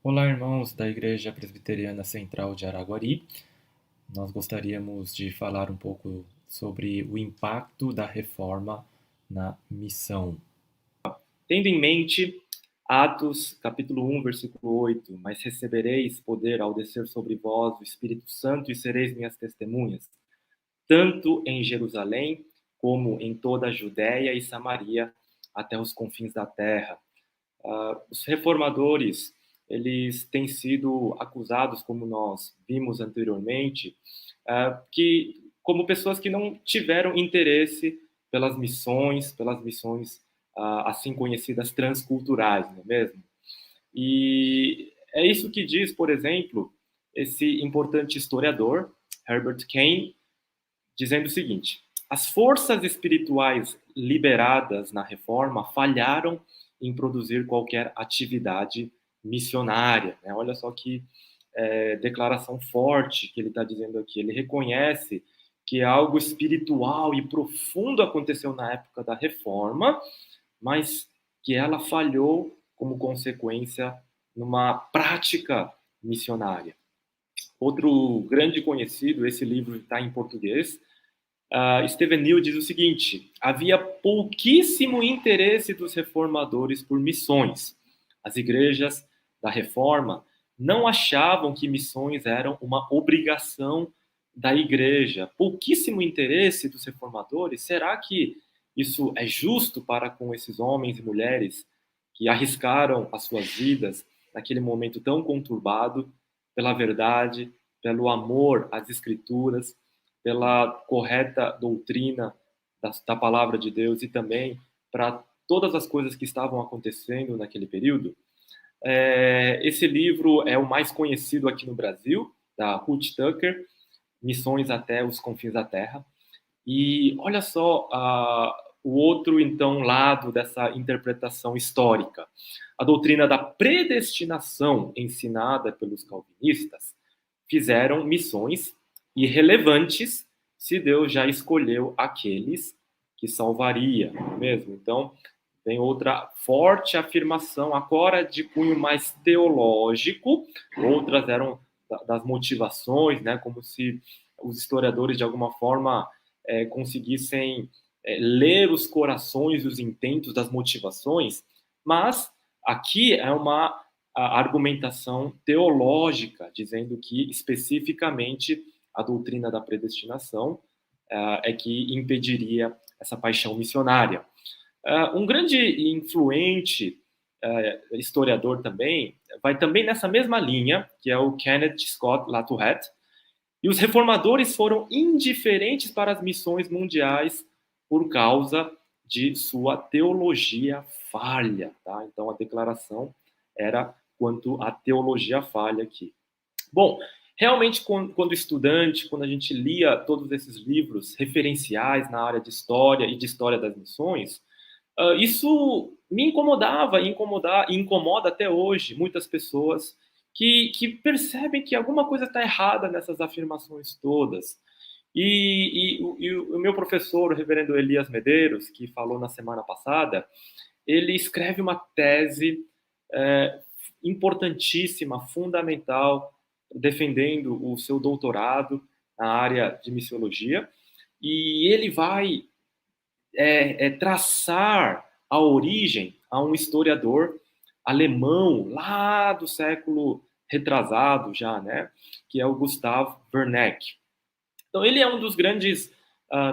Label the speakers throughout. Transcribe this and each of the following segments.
Speaker 1: Olá, irmãos da Igreja Presbiteriana Central de Araguari. Nós gostaríamos de falar um pouco sobre o impacto da reforma na missão. Tendo em mente Atos, capítulo 1, versículo 8: Mas recebereis poder ao descer sobre vós o Espírito Santo e sereis minhas testemunhas, tanto em Jerusalém como em toda a Judéia e Samaria, até os confins da terra. Os reformadores, eles têm sido acusados, como nós vimos anteriormente, que como pessoas que não tiveram interesse pelas missões assim conhecidas transculturais, não é mesmo? E é isso que diz, por exemplo, esse importante historiador, Herbert Kane, dizendo o seguinte: as forças espirituais liberadas na reforma falharam em produzir qualquer atividade missionária. Né? Olha só que declaração forte que ele está dizendo aqui. Ele reconhece que algo espiritual e profundo aconteceu na época da reforma, mas que ela falhou como consequência numa prática missionária. Outro grande conhecido, esse livro está em português, Stephen New diz o seguinte: havia pouquíssimo interesse dos reformadores por missões. As igrejas da reforma não achavam que missões eram uma obrigação da igreja. Pouquíssimo interesse dos reformadores. Será que isso é justo para com esses homens e mulheres que arriscaram as suas vidas naquele momento tão conturbado pela verdade, pelo amor às escrituras, pela correta doutrina da palavra de Deus e também para todas as coisas que estavam acontecendo naquele período? Esse livro é o mais conhecido aqui no Brasil, da Ruth Tucker, Missões até os Confins da Terra. E olha só o outro, então, lado dessa interpretação histórica. A doutrina da predestinação ensinada pelos calvinistas fizeram missões irrelevantes se Deus já escolheu aqueles que salvaria, não é mesmo? Então, tem outra forte afirmação, agora de cunho mais teológico, outras eram das motivações, né, como se os historiadores, de alguma forma, conseguissem ler os corações e os intentos das motivações, mas aqui é uma argumentação teológica, dizendo que especificamente a doutrina da predestinação é que impediria essa paixão missionária. Um grande e influente historiador também vai também nessa mesma linha, que é o Kenneth Scott Latourette, e os reformadores foram indiferentes para as missões mundiais por causa de sua teologia falha. Tá? Então, a declaração era quanto à teologia falha aqui. Bom, realmente, quando estudante, quando a gente lia todos esses livros referenciais na área de história e de história das missões, isso me incomodava e incomoda até hoje muitas pessoas que percebem que alguma coisa está errada nessas afirmações todas. E o meu professor, o reverendo Elias Medeiros, que falou na semana passada, ele escreve uma tese importantíssima, fundamental, defendendo o seu doutorado na área de missiologia, e ele vai traçar a origem a um historiador alemão lá do século retrasado já, né, que é o Gustav Werneck. Então ele é um dos grandes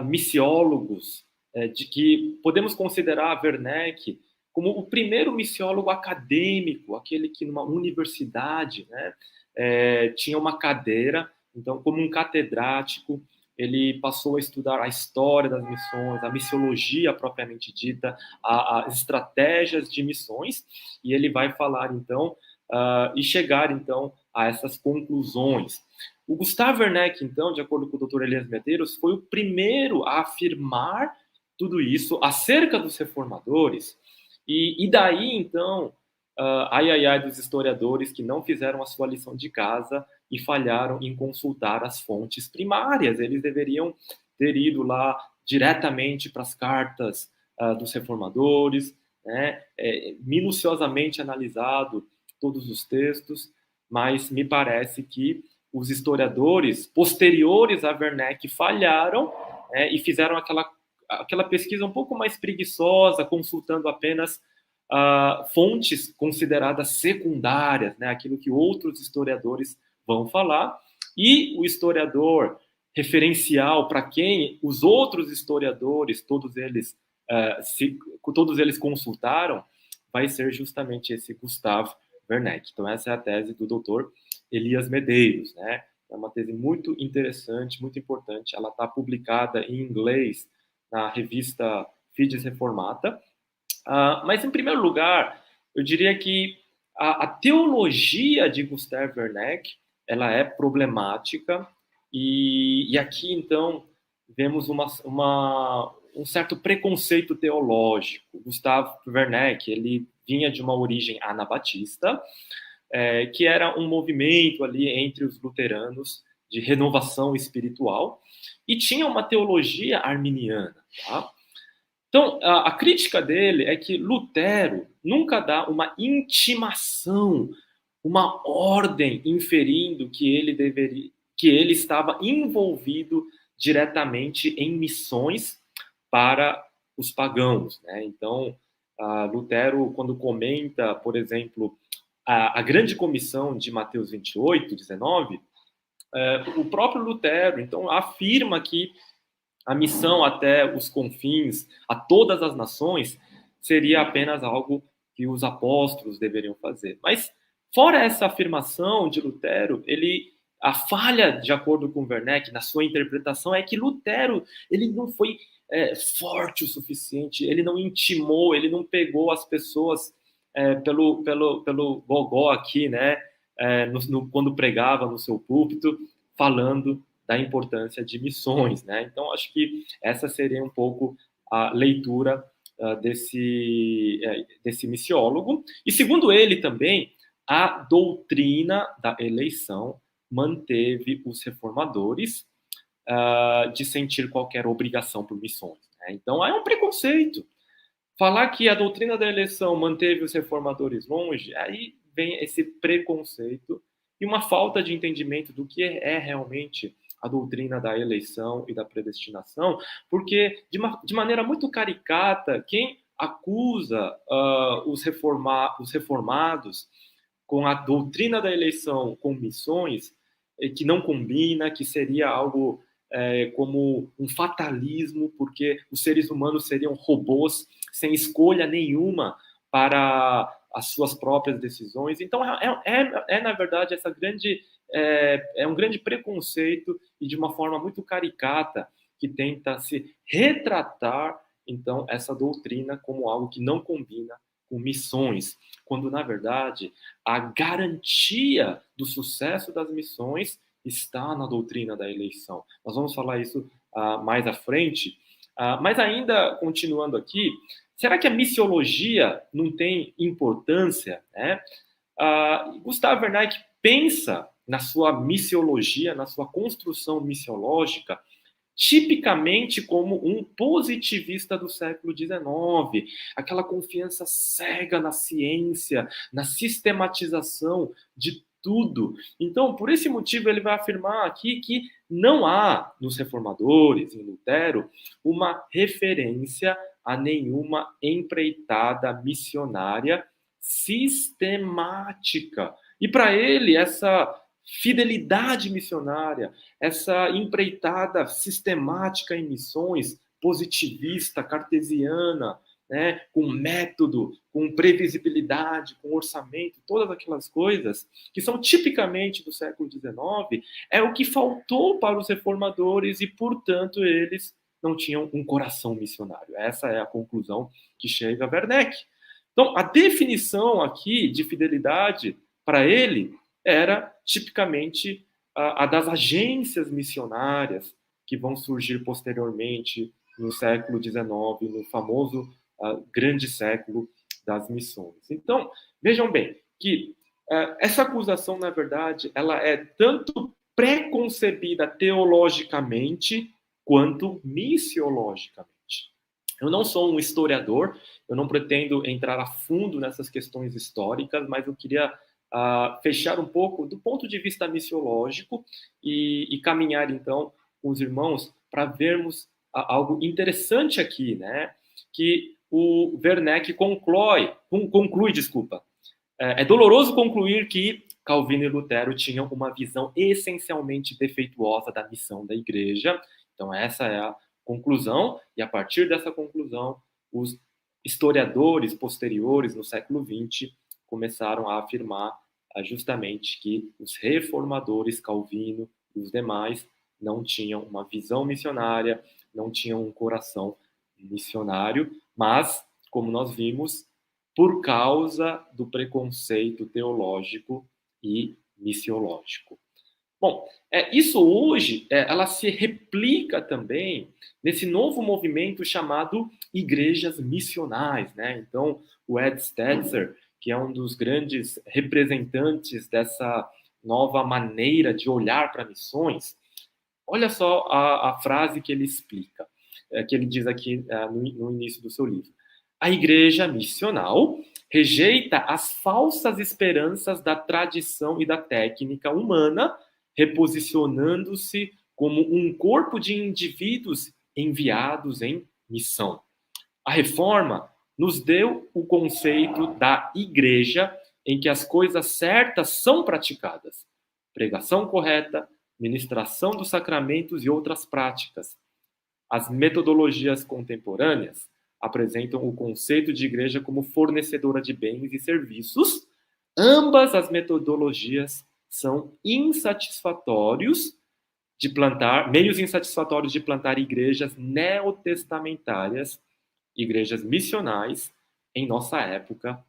Speaker 1: missiólogos de que podemos considerar Werneck como o primeiro missiólogo acadêmico, aquele que numa universidade, né, tinha uma cadeira, então como um catedrático, ele passou a estudar a história das missões, a missiologia propriamente dita, as estratégias de missões, e ele vai falar então e chegar então a essas conclusões. O Gustav Werneck, então, de acordo com o Dr. Elias Medeiros, foi o primeiro a afirmar tudo isso acerca dos reformadores, e daí, então, ai dos historiadores que não fizeram a sua lição de casa e falharam em consultar as fontes primárias. Eles deveriam ter ido lá diretamente para as cartas dos reformadores, né, minuciosamente analisado
Speaker 2: todos os textos, mas me parece que os historiadores posteriores a Werneck falharam, e fizeram aquela pesquisa um pouco mais preguiçosa, consultando apenas fontes consideradas secundárias, né, aquilo que outros historiadores vão falar, e o historiador referencial para quem os outros historiadores, todos eles consultaram, vai ser justamente esse Gustav Werneck. Então essa é a tese do Dr. Elias Medeiros, né? É uma tese muito interessante, muito importante. Ela está publicada em inglês na revista Fides Reformata. Mas, em primeiro lugar, eu diria que a teologia de Gustav Werneck ela é problemática e aqui, então, vemos um certo preconceito teológico. Gustav Werneck ele vinha de uma origem anabatista, que era um movimento ali entre os luteranos de renovação espiritual e tinha uma teologia arminiana, tá? Então, a crítica dele é que Lutero nunca dá uma intimação, uma ordem inferindo que ele estava envolvido diretamente em missões para os pagãos, né? Então, Lutero, quando comenta, por exemplo, a grande comissão de Mateus 28, 19, o próprio Lutero, então, afirma que a missão até os confins, a todas as nações, seria apenas algo que os apóstolos deveriam fazer. Mas, fora essa afirmação de Lutero, a falha, de acordo com Werneck, na sua interpretação, é que Lutero ele não foi forte o suficiente, ele não intimou, ele não pegou as pessoas pelo gogó aqui, né, quando pregava no seu púlpito, falando da importância de missões, né? Então, acho que essa seria um pouco a leitura desse missiólogo. E, segundo ele também, a doutrina da eleição manteve os reformadores de sentir qualquer obrigação por missões, né? Então, é um preconceito. Falar que a doutrina da eleição manteve os reformadores longe, aí vem esse preconceito e uma falta de entendimento do que é realmente a doutrina da eleição e da predestinação, porque, de maneira muito caricata, quem acusa os reformados com a doutrina da eleição com missões, que não combina, que seria algo como um fatalismo, porque os seres humanos seriam robôs sem escolha nenhuma para as suas próprias decisões. Então, na verdade, um grande preconceito e de uma forma muito caricata que tenta se retratar, então, essa doutrina como algo que não combina com missões, quando, na verdade, a garantia do sucesso das missões está na doutrina da eleição. Nós vamos falar isso mais à frente, mas ainda continuando aqui, será que a missiologia não tem importância, né? Gustav Werneck pensa na sua missiologia, na sua construção missiológica, tipicamente como um positivista do século XIX, aquela confiança cega na ciência, na sistematização de tudo. Então, por esse motivo, ele vai afirmar aqui que não há, nos reformadores, em Lutero, uma referência a nenhuma empreitada missionária sistemática. E para ele, essa fidelidade missionária, essa empreitada sistemática em missões, positivista, cartesiana, né, com método, com previsibilidade, com orçamento, todas aquelas coisas que são tipicamente do século XIX, é o que faltou para os reformadores e, portanto, eles não tinham um coração missionário. Essa é a conclusão que chega a Werneck. Então, a definição aqui de fidelidade para ele era tipicamente a das agências missionárias que vão surgir posteriormente no século XIX, no famoso grande século das missões. Então, vejam bem que essa acusação, na verdade, ela é tanto preconcebida teologicamente quanto missiologicamente. Eu não sou um historiador, eu não pretendo entrar a fundo nessas questões históricas, mas eu queria fechar um pouco do ponto de vista missiológico e caminhar, então, com os irmãos para vermos algo interessante aqui, né? Que o Werneck conclui, desculpa. É doloroso concluir que Calvino e Lutero tinham uma visão essencialmente defeituosa da missão da igreja. Então, essa é a conclusão, e a partir dessa conclusão, os historiadores posteriores, no século XX, começaram a afirmar justamente que os reformadores, Calvino e os demais, não tinham uma visão missionária, não tinham um coração missionário, mas, como nós vimos, por causa do preconceito teológico e missiológico. Bom, isso hoje, ela se replica também nesse novo movimento chamado igrejas missionais, né? Então, o Ed Stetzer, que é um dos grandes representantes dessa nova maneira de olhar para missões, olha só a frase que ele explica, que ele diz aqui no início do seu livro. A igreja missional rejeita as falsas esperanças da tradição e da técnica humana, reposicionando-se como um corpo de indivíduos enviados em missão. A reforma nos deu o conceito da igreja em que as coisas certas são praticadas. Pregação correta, ministração dos sacramentos e outras práticas. As metodologias contemporâneas apresentam o conceito de igreja como fornecedora de bens e serviços. Ambas as metodologias são meios insatisfatórios de plantar igrejas neotestamentárias, igrejas missionais, em nossa época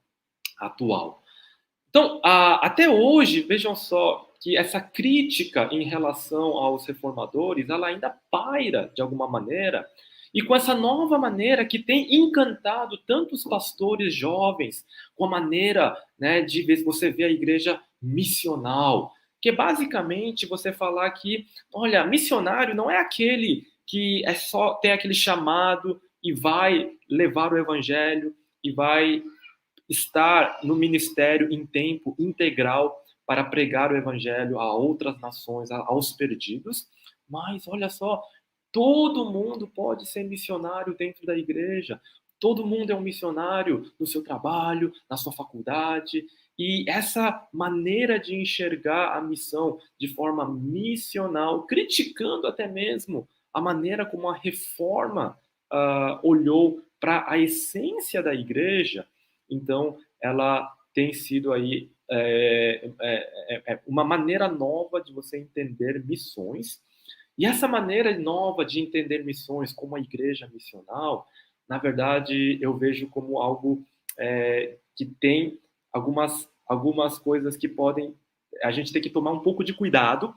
Speaker 2: atual. Então, até hoje, vejam só que essa crítica em relação aos reformadores, ela ainda paira de alguma maneira, e com essa nova maneira que tem encantado tantos pastores jovens, com a maneira, né, de você ver a igreja missional, que é basicamente você falar que, olha, missionário não é aquele que é só tem aquele chamado e vai levar o evangelho e vai estar no ministério em tempo integral para pregar o evangelho a outras nações, aos perdidos, mas olha só, todo mundo pode ser missionário dentro da igreja, todo mundo é um missionário no seu trabalho, na sua faculdade, e essa maneira de enxergar a missão de forma missional, criticando até mesmo a maneira como a reforma olhou para a essência da igreja, então ela tem sido aí uma maneira nova de você entender missões. E essa maneira nova de entender missões como a igreja missional, na verdade, eu vejo como algo que tem algumas coisas que a gente tem que tomar um pouco de cuidado,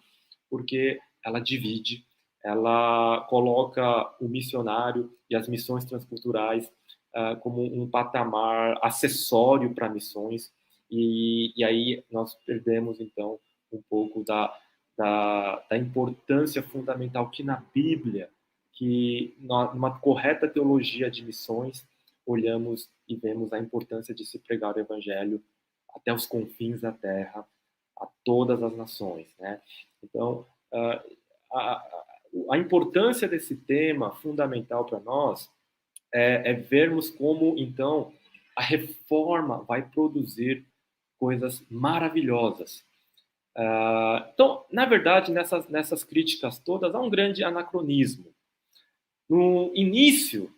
Speaker 2: porque ela divide, ela coloca o missionário e as missões transculturais como um patamar acessório para missões, e aí nós perdemos, então, um pouco da importância fundamental que na Bíblia, que numa correta teologia de missões, olhamos e vemos a importância de se pregar o evangelho até os confins da terra, a todas as nações, né? Então, a importância desse tema fundamental para nós é vermos como, então, a reforma vai produzir coisas maravilhosas. Então, na verdade, nessas críticas todas, há um grande anacronismo. No início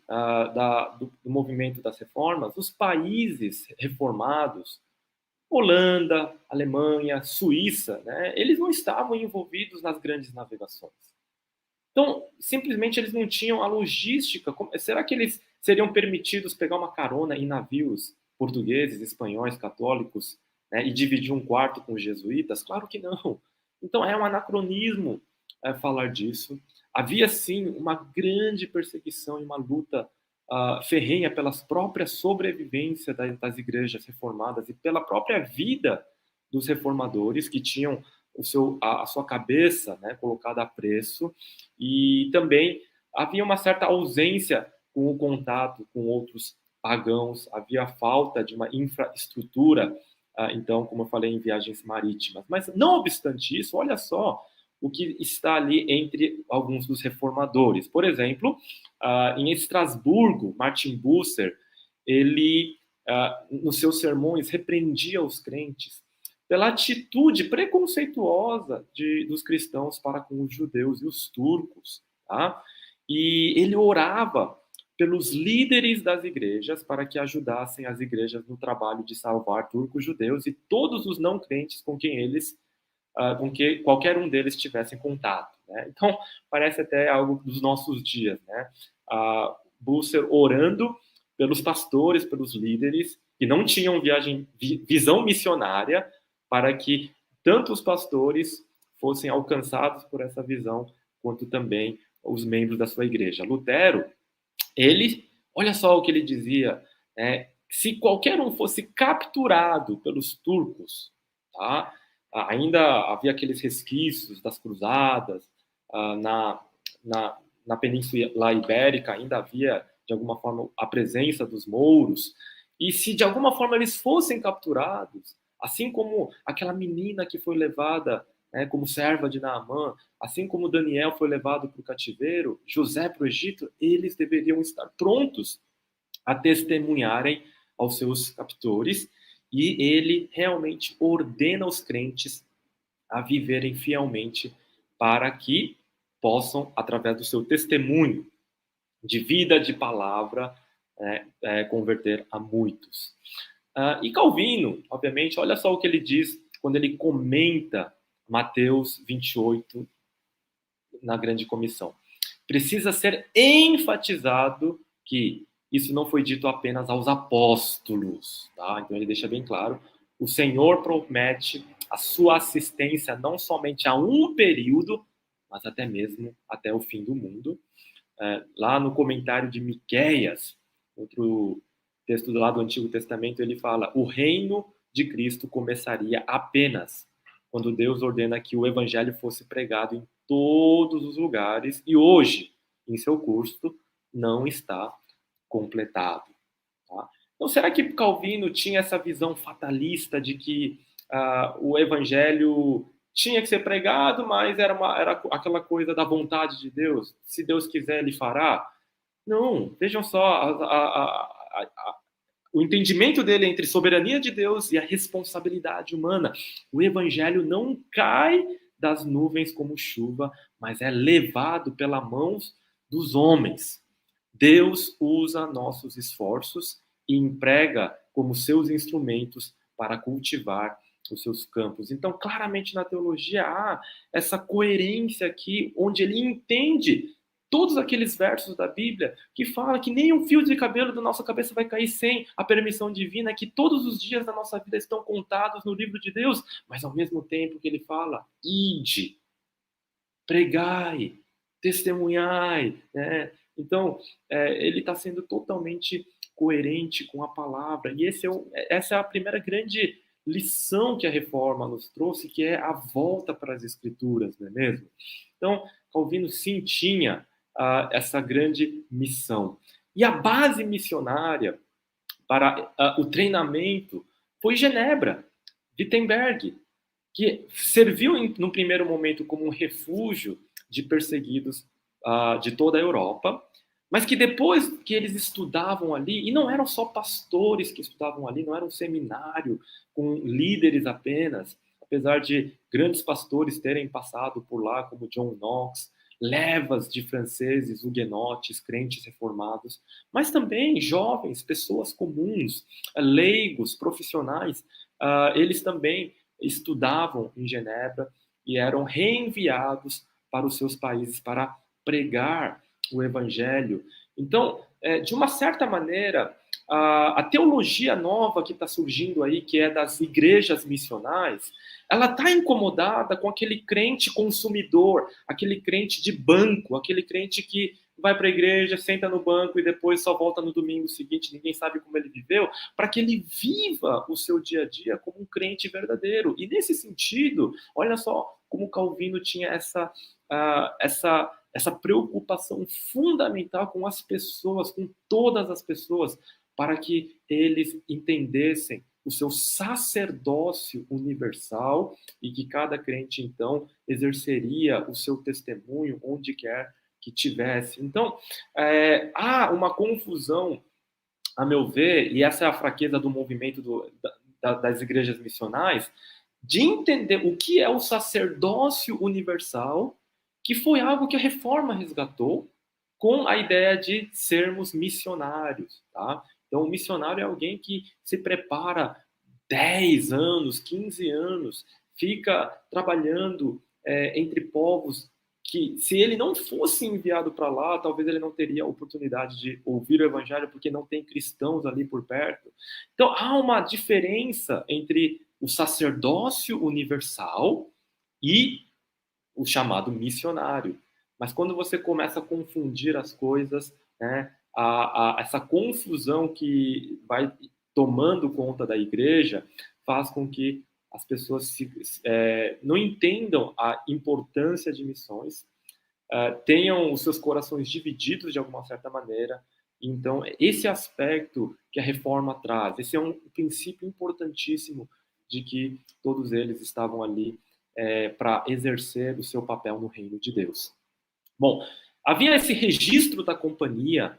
Speaker 2: do movimento das reformas, os países reformados, Holanda, Alemanha, Suíça, né, eles não estavam envolvidos nas grandes navegações. Então, simplesmente eles não tinham a logística. Será que eles seriam permitidos pegar uma carona em navios portugueses, espanhóis, católicos, né, e dividir um quarto com os jesuítas? Claro que não. Então, é um anacronismo falar disso. Havia, sim, uma grande perseguição e uma luta ferrenha pelas próprias sobrevivência das igrejas reformadas e pela própria vida dos reformadores, que tinham a sua cabeça, né, colocada a preço, e também havia uma certa ausência com o contato com outros pagãos, havia falta de uma infraestrutura então, como eu falei, em viagens marítimas. Mas, não obstante isso, olha só o que está ali entre alguns dos reformadores. Por exemplo, em Estrasburgo, Martin Bucer, ele, nos seus sermões, repreendia os crentes pela atitude preconceituosa dos cristãos para com os judeus e os turcos. Tá? E ele orava pelos líderes das igrejas para que ajudassem as igrejas no trabalho de salvar turcos, judeus e todos os não crentes com quem eles, com que qualquer um deles tivesse contato. Né? Então, parece até algo dos nossos dias, né? Bucer orando pelos pastores, pelos líderes que não tinham visão missionária, para que tanto os pastores fossem alcançados por essa visão, quanto também os membros da sua igreja. Lutero, olha só o que ele dizia, né? Se qualquer um fosse capturado pelos turcos, tá? Ainda havia aqueles resquícios das cruzadas, na Península Ibérica ainda havia, de alguma forma, a presença dos mouros, e se de alguma forma eles fossem capturados, assim como aquela menina que foi levada, né, como serva de Naamã, assim como Daniel foi levado para o cativeiro, José para o Egito, eles deveriam estar prontos a testemunharem aos seus captores, e ele realmente ordena os crentes a viverem fielmente para que possam, através do seu testemunho de vida, de palavra, converter a muitos. E Calvino, obviamente, olha só o que ele diz quando ele comenta Mateus 28 na Grande Comissão. Precisa ser enfatizado que isso não foi dito apenas aos apóstolos, tá? Então ele deixa bem claro, o Senhor promete a sua assistência não somente a um período, mas até mesmo até o fim do mundo. Lá no comentário de Miqueias, outro texto lá do Antigo Testamento, ele fala: o reino de Cristo começaria apenas quando Deus ordena que o evangelho fosse pregado em todos os lugares, e hoje, em seu curso, não está completado. Tá? Então, será que Calvino tinha essa visão fatalista de que o evangelho tinha que ser pregado, mas era aquela coisa da vontade de Deus? Se Deus quiser, ele fará? Não, vejam só, o entendimento dele entre soberania de Deus e a responsabilidade humana. O evangelho não cai das nuvens como chuva, mas é levado pelas mãos dos homens. Deus usa nossos esforços e emprega como seus instrumentos para cultivar os seus campos. Então, claramente na teologia há essa coerência aqui, onde ele entende todos aqueles versos da Bíblia que fala que nem um fio de cabelo da nossa cabeça vai cair sem a permissão divina, que todos os dias da nossa vida estão contados no livro de Deus, mas ao mesmo tempo que ele fala, ide, pregai, testemunhai, né? Então, ele está sendo totalmente coerente com a palavra, e essa é a primeira grande lição que a Reforma nos trouxe, que é a volta para as Escrituras, não é mesmo? Então, Calvino sim tinha essa grande missão. E a base missionária para o treinamento foi Genebra, Wittenberg, que serviu no primeiro momento como um refúgio de perseguidos de toda a Europa, mas que depois que eles estudavam ali, e não eram só pastores que estudavam ali, não era um seminário com líderes apenas, apesar de grandes pastores terem passado por lá, como John Knox, levas de franceses, huguenotes, crentes reformados, mas também jovens, pessoas comuns, leigos, profissionais, eles também estudavam em Genebra e eram reenviados para os seus países para pregar o evangelho. Então, de uma certa maneira, a teologia nova que está surgindo aí, que é das igrejas missionais, ela está incomodada com aquele crente consumidor, aquele crente de banco, aquele crente que vai para a igreja, senta no banco e depois só volta no domingo seguinte, ninguém sabe como ele viveu, para que ele viva o seu dia a dia como um crente verdadeiro. E nesse sentido, olha só como Calvino tinha essa preocupação fundamental com as pessoas, com todas as pessoas, para que eles entendessem o seu sacerdócio universal e que cada crente, então, exerceria o seu testemunho onde quer que tivesse. Então, há uma confusão, a meu ver, e essa é a fraqueza do movimento das igrejas missionais, de entender o que é o sacerdócio universal, que foi algo que a Reforma resgatou, com a ideia de sermos missionários, tá? Então, o missionário é alguém que se prepara 10 anos, 15 anos, fica trabalhando entre povos que, se ele não fosse enviado para lá, talvez ele não teria a oportunidade de ouvir o evangelho, porque não tem cristãos ali por perto. Então, há uma diferença entre o sacerdócio universal e o chamado missionário. Mas quando você começa a confundir as coisas, né, essa confusão que vai tomando conta da igreja faz com que as pessoas não entendam a importância de missões, tenham os seus corações divididos de alguma certa maneira. Então, esse aspecto que a reforma traz, esse é um princípio importantíssimo de que todos eles estavam ali para exercer o seu papel no reino de Deus. Bom, havia esse registro da companhia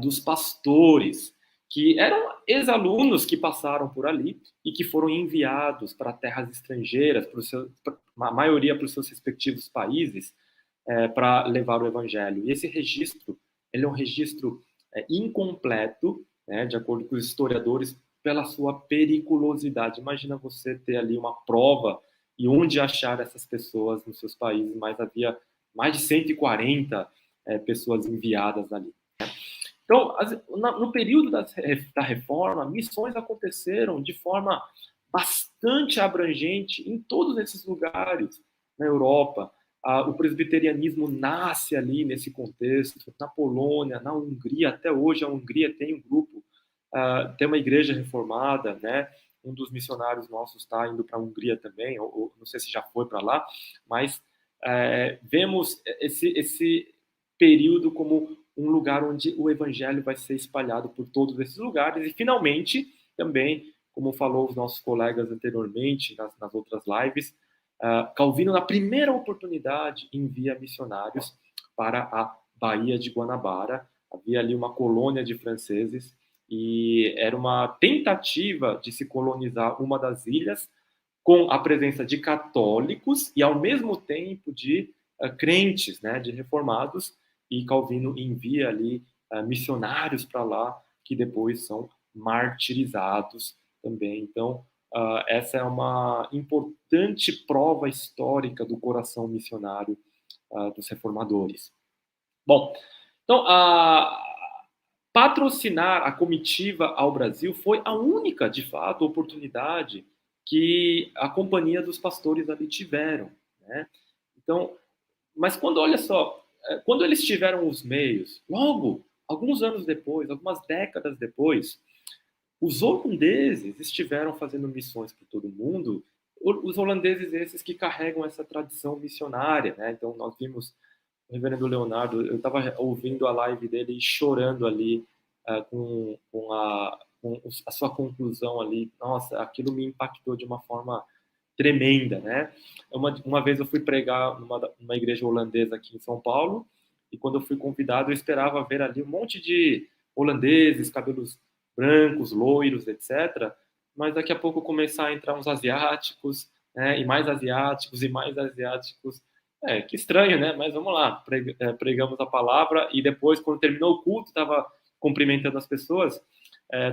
Speaker 2: dos pastores, que eram ex-alunos que passaram por ali e que foram enviados para terras estrangeiras, a maioria para os seus respectivos países, para levar o evangelho. E esse registro, ele é um registro incompleto, né, de acordo com os historiadores, pela sua periculosidade. Imagina você ter ali uma prova e onde achar essas pessoas nos seus países, mas havia mais de 140 pessoas enviadas ali. Então, no período da reforma, missões aconteceram de forma bastante abrangente em todos esses lugares na Europa. O presbiterianismo nasce ali nesse contexto, na Polônia, na Hungria, até hoje a Hungria tem um grupo, tem uma igreja reformada, né? Um dos missionários nossos está indo para a Hungria também, ou não sei se já foi para lá, mas vemos esse período como um lugar onde o evangelho vai ser espalhado por todos esses lugares, e finalmente, também, como falou os nossos colegas anteriormente, nas outras lives, Calvino, na primeira oportunidade, envia missionários para a Baía de Guanabara. Havia ali uma colônia de franceses e era uma tentativa de se colonizar uma das ilhas com a presença de católicos e, ao mesmo tempo, de crentes, né, de reformados, e Calvino envia ali missionários para lá, que depois são martirizados também. Então, essa é uma importante prova histórica do coração missionário dos reformadores. Bom, então, patrocinar a comitiva ao Brasil foi a única, de fato, oportunidade que a companhia dos pastores ali tiveram, né? Então, mas olha só, quando eles tiveram os meios, logo, alguns anos depois, algumas décadas depois, os holandeses estiveram fazendo missões por todo o mundo, os holandeses esses que carregam essa tradição missionária, né? Então, nós vimos o reverendo Leonardo, eu estava ouvindo a live dele e chorando ali com a sua conclusão ali. Nossa, aquilo me impactou de uma forma tremenda, né? Uma vez eu fui pregar numa igreja holandesa aqui em São Paulo, e quando eu fui convidado, eu esperava ver ali um monte de holandeses, cabelos brancos, loiros, etc. Mas daqui a pouco começar a entrar uns asiáticos, né? E mais asiáticos, e mais asiáticos. Que estranho, né? Mas vamos lá, pregamos a palavra, e depois, quando terminou o culto, estava cumprimentando as pessoas.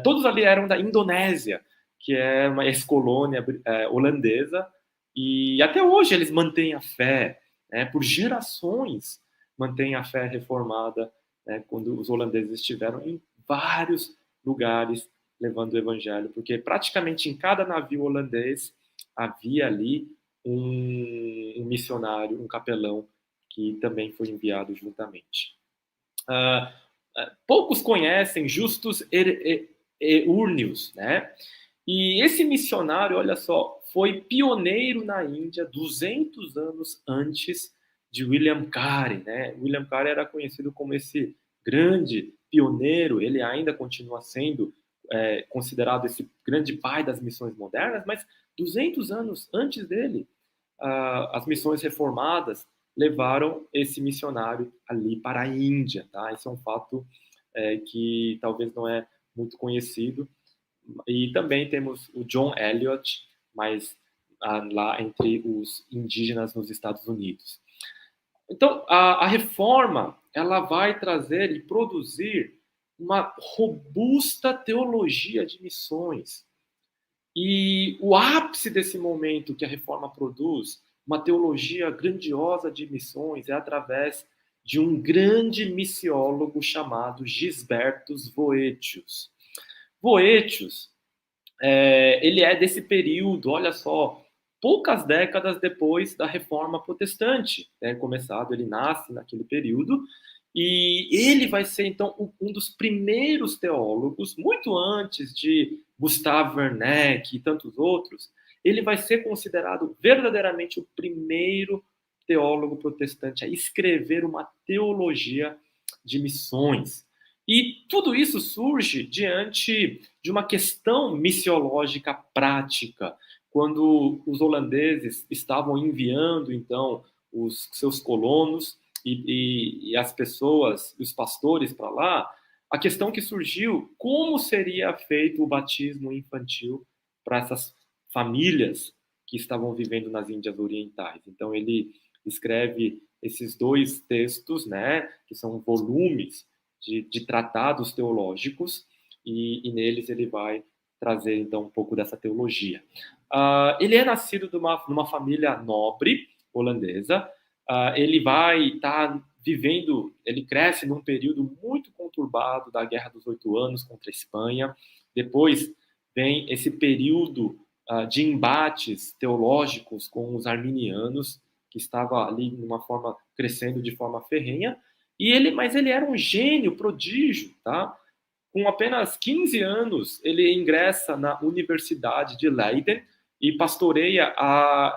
Speaker 2: Todos ali eram da Indonésia, que é uma ex-colônia holandesa, e até hoje eles mantêm a fé, né? Por gerações mantêm a fé reformada, né? Quando os holandeses estiveram em vários lugares levando o evangelho, porque praticamente em cada navio holandês havia ali um missionário, um capelão, que também foi enviado juntamente. Poucos conhecem Justus Eurnius, né? E esse missionário, olha só, foi pioneiro na Índia 200 anos antes de William Carey, né? William Carey era conhecido como esse grande pioneiro, ele ainda continua sendo considerado esse grande pai das missões modernas, mas 200 anos antes dele, as missões reformadas levaram esse missionário ali para a Índia, tá? Esse é um fato que talvez não é muito conhecido. E também temos o John Eliot, mas lá entre os indígenas nos Estados Unidos. Então, a reforma, ela vai trazer e produzir uma robusta teologia de missões. E o ápice desse momento que a reforma produz, uma teologia grandiosa de missões, é através de um grande missiólogo chamado Gisbertus Voetius. Voetius, ele é desse período, olha só, poucas décadas depois da Reforma Protestante, começado, ele nasce naquele período, e ele vai ser, então, um dos primeiros teólogos, muito antes de Gustav Werneck e tantos outros, ele vai ser considerado verdadeiramente o primeiro teólogo protestante a escrever uma teologia de missões. E tudo isso surge diante de uma questão missiológica prática, quando os holandeses estavam enviando, então, os seus colonos e as pessoas, os pastores para lá, a questão que surgiu, como seria feito o batismo infantil para essas famílias que estavam vivendo nas Índias Orientais. Então, ele escreve esses 2 textos, né, que são volumes de tratados teológicos, e neles ele vai trazer, então, um pouco dessa teologia. Ele é nascido numa família nobre holandesa. Ele vai estar vivendo, ele cresce num período muito conturbado da Guerra dos 8 Anos contra a Espanha. Depois vem esse período de embates teológicos com os arminianos, que estava ali numa forma crescendo de forma ferrenha. Mas ele era um gênio, prodígio, tá? Com apenas 15 anos, ele ingressa na Universidade de Leiden e pastoreia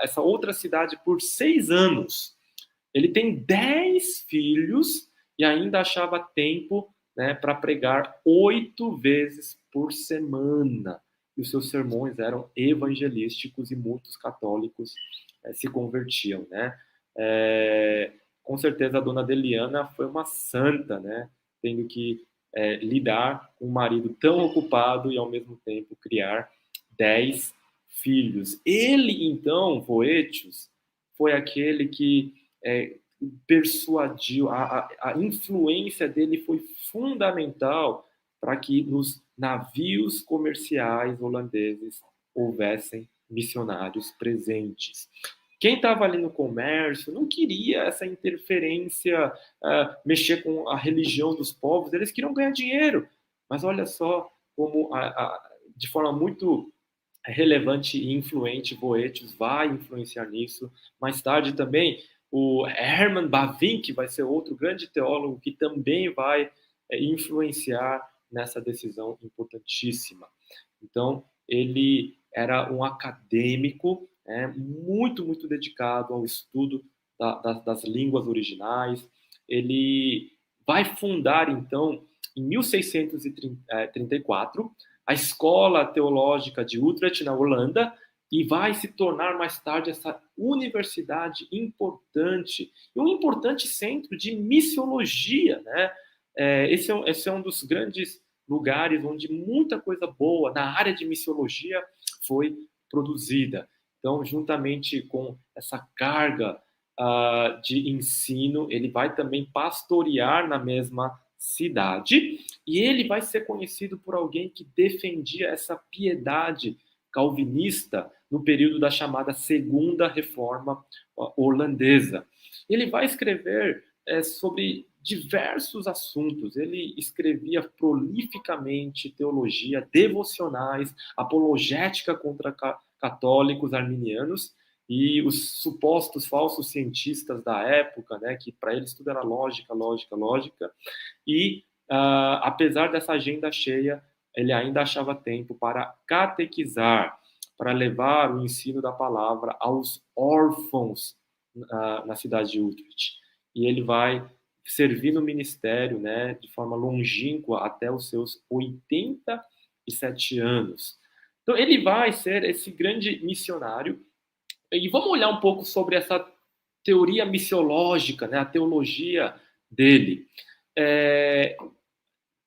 Speaker 2: essa outra cidade por 6 anos. Ele tem 10 filhos e ainda achava tempo, né, para pregar 8 vezes por semana. E os seus sermões eram evangelísticos e muitos católicos se convertiam, né? Com certeza a dona Deliana foi uma santa, né? Tendo que lidar com um marido tão ocupado e, ao mesmo tempo, criar 10 filhos. Ele, então, Voetius, foi aquele que persuadiu, a influência dele foi fundamental para que nos navios comerciais holandeses houvessem missionários presentes. Quem estava ali no comércio não queria essa interferência, mexer com a religião dos povos, eles queriam ganhar dinheiro. Mas olha só como, de forma muito relevante e influente, Boetius vai influenciar nisso. Mais tarde também, o Herman Bavinck vai ser outro grande teólogo que também vai influenciar nessa decisão importantíssima. Então, ele era um acadêmico muito, muito dedicado ao estudo das línguas originais. Ele vai fundar, então, em 1634, a Escola Teológica de Utrecht, na Holanda, e vai se tornar mais tarde essa universidade importante, e um importante centro de missiologia, né? Esse é um dos grandes lugares onde muita coisa boa na área de missiologia foi produzida. Então, juntamente com essa carga de ensino, ele vai também pastorear na mesma cidade, e ele vai ser conhecido por alguém que defendia essa piedade calvinista no período da chamada Segunda Reforma Holandesa. Ele vai escrever sobre diversos assuntos. Ele escrevia prolificamente teologia, devocionais, apologética contra católicos arminianos e os supostos falsos cientistas da época, né, que para eles tudo era lógica. E, apesar dessa agenda cheia, ele ainda achava tempo para catequizar, para levar o ensino da palavra aos órfãos na cidade de Utrecht. E ele vai servir no ministério, né, de forma longínqua até os seus 7 anos. Então, ele vai ser esse grande missionário. E vamos olhar um pouco sobre essa teoria missiológica, né, a teologia dele.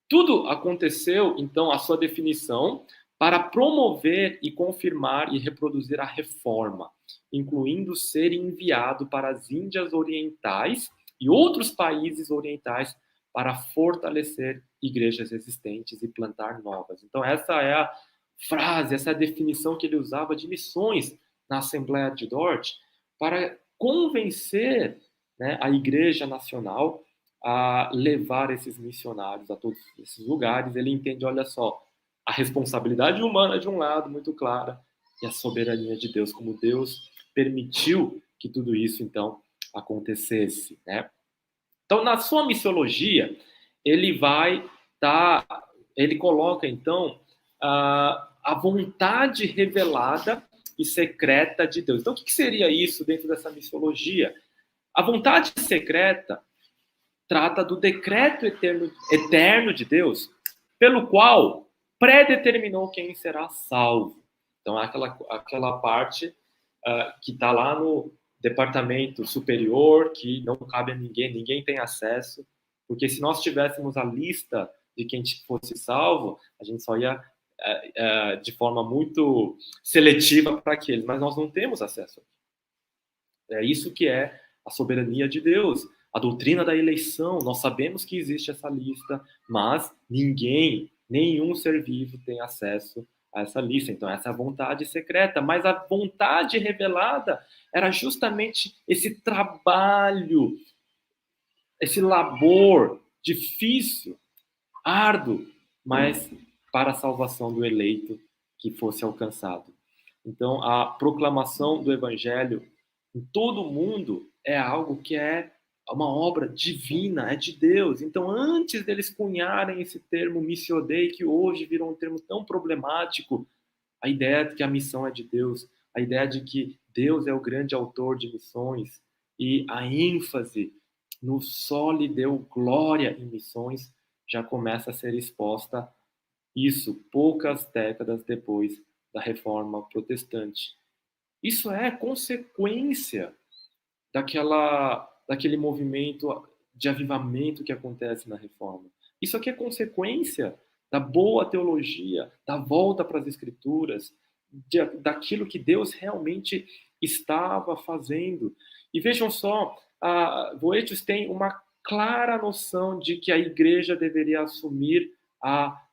Speaker 2: Tudo aconteceu, então, a sua definição, para promover e confirmar e reproduzir a reforma, incluindo ser enviado para as Índias Orientais e outros países orientais para fortalecer igrejas existentes e plantar novas. Então, essa é a frase, essa é a definição que ele usava de missões na Assembleia de Dort, para convencer, né, a Igreja Nacional a levar esses missionários a todos esses lugares. Ele entende, olha só, a responsabilidade humana de um lado, muito clara, e a soberania de Deus, como Deus permitiu que tudo isso, então, acontecesse, né? Então, na sua missiologia, ele ele coloca, então, a vontade revelada e secreta de Deus. Então, o que seria isso dentro dessa missiologia? A vontade secreta trata do decreto eterno de Deus, pelo qual predeterminou quem será salvo. Então, aquela parte que está lá no departamento superior, que não cabe a ninguém, ninguém tem acesso, porque se nós tivéssemos a lista de quem fosse salvo, a gente só ia de forma muito seletiva para aqueles, mas nós não temos acesso. É isso que é a soberania de Deus, a doutrina da eleição. Nós sabemos que existe essa lista, mas nenhum ser vivo tem acesso a essa lista. Então, essa é a vontade secreta. Mas a vontade revelada era justamente esse trabalho, esse labor difícil, árduo, mas para a salvação do eleito que fosse alcançado. Então, a proclamação do evangelho em todo o mundo é algo que é uma obra divina, é de Deus. Então, antes deles cunharem esse termo missio Dei, que hoje virou um termo tão problemático, a ideia de que a missão é de Deus, a ideia de que Deus é o grande autor de missões e a ênfase no só lhe deu glória em missões já começa a ser exposta, isso poucas décadas depois da Reforma Protestante. Isso é consequência daquele movimento de avivamento que acontece na Reforma. Isso aqui é consequência da boa teologia, da volta para as Escrituras, daquilo que Deus realmente estava fazendo. E vejam só, Boetius tem uma clara noção de que a igreja deveria assumir a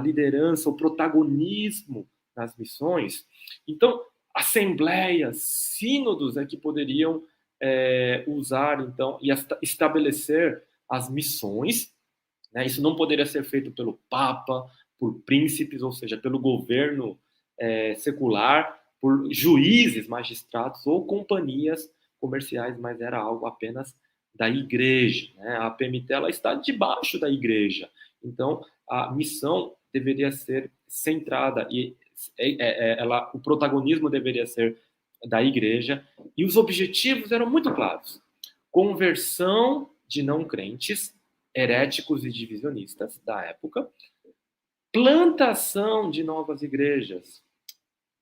Speaker 2: liderança, o protagonismo nas missões. Então, assembleias, sínodos é que poderiam usar, então, e estabelecer as missões, né? Isso não poderia ser feito pelo Papa, por príncipes, ou seja, pelo governo secular, por juízes, magistrados ou companhias comerciais, mas era algo apenas da igreja, né? A PMT ela está debaixo da igreja, então a missão deveria ser centrada e o protagonismo deveria ser da igreja, e os objetivos eram muito claros: conversão de não crentes, heréticos e divisionistas da época, plantação de novas igrejas,